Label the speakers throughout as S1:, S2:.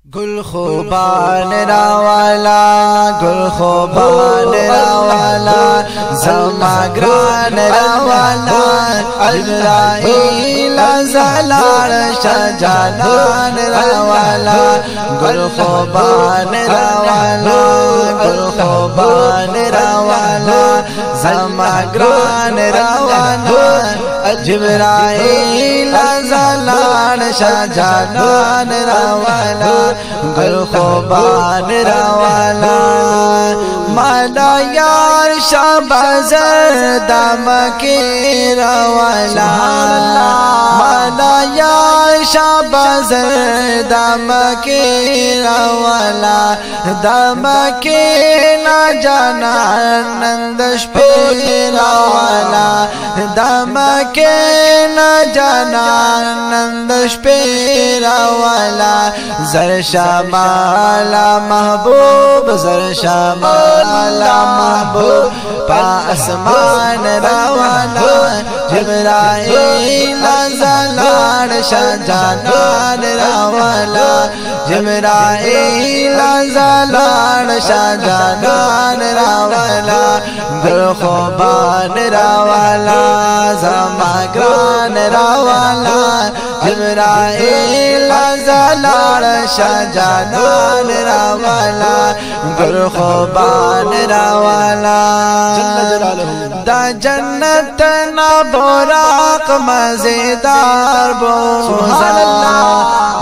S1: گل خوبان راوالا گل خوبان راوالا زما گران راوالا جبرائیل زلال شجانان راوالا گل خوبان راوالا گل خوبان راوالا زما گران راوالا جبرائیل زلال شجانان راوالا گل خوبان راوالا مالا یار شابازر دمکی راوالا مالا یار شابازر دمکی راوالا دمکی نا جانان نندش پی راوالا دمکی نا جانان نندش پی راوالا زر شمالا محبوب زر شمالا محبوب پا اسمان راوالا جبرائیل زلال شجانان راوالا جبرائیل زلال شجانان راوالا گل خوبان راوالا زما گران راوالا جبرائیل زلال شجانان راوالا گل خوبان راوالا دا جنت نا براق مزیدار بوزا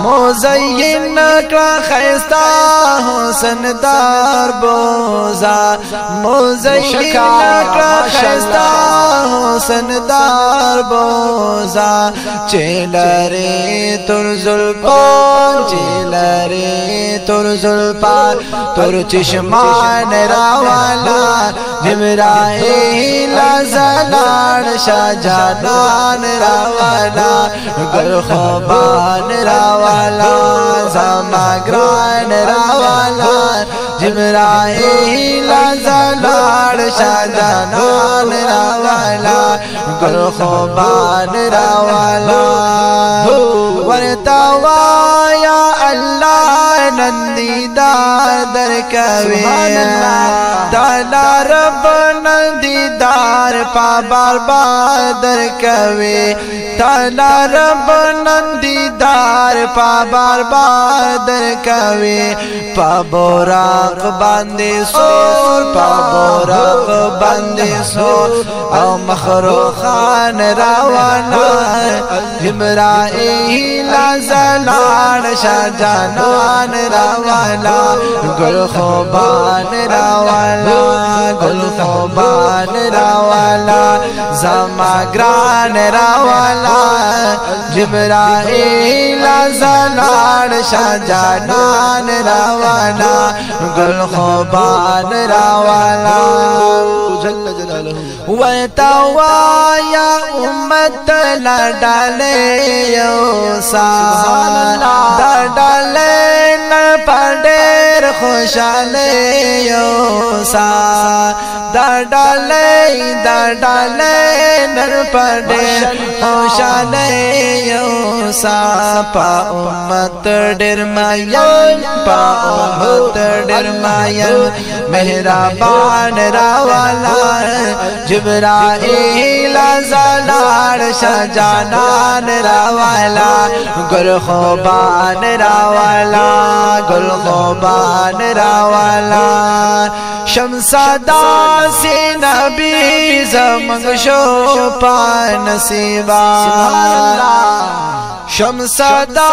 S1: مزین کا خیستا حسن دار بوزا مزین کا خیستا حسن دار بوزا چلری تر زلفان چلری تر زلفان تر چشمان راوالا جبرائیل زلال شجانان راوالا گل خوبان راوالا زما گران راوالا جبرائیل زلال شجانان راوالا گل خوبان راوالا ورتوا یا اللہ نندیدار درکوی دالا رب نندیدار پا بار بار درکوی دالا رب نندیدار پا بار بار درکوی پا براق باندی سور پا براق باندی سور او مخروخان راوانا جبرائیل زلال شجانان راوالا گل خوبان راوالا گل خوبان راوالا زما گران راوالا جبرائیل زلال شجانان راوالا گل خوبان راوالا جل جلالہ وتوا یا امت لڈالے یوسا ڈالے نر پڑیر خوشالے یوسا ڈالے نر پڑیر خوشالے یوسا پا امت ڈر ماین پا امت ڈر ماین مہربان راوالا جبرائیل زلال شجانان راوالا گل خوبان راوالا گل خوبان راوالا شمسدا سی نبی زمنگ شو پا نصیبا شمسدا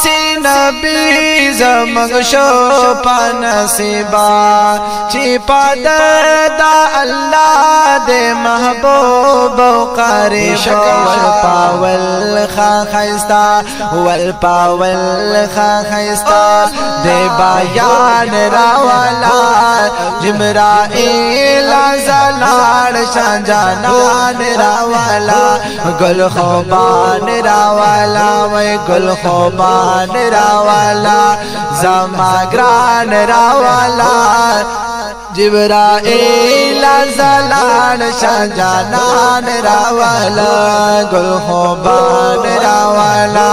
S1: سی نبی زمنگ شو پا نصیبا چی پا دا اللہ دے محبوب و قریب والپاول خیستا والپاول خیستا دے بیان راوالا جبرائیل زلال شجانان راوالا گل خوبان راوالا وی گل خوبان راوالا زما گران راوالا جبرائیل زلال شجانان راوالا گل خوبان راوالا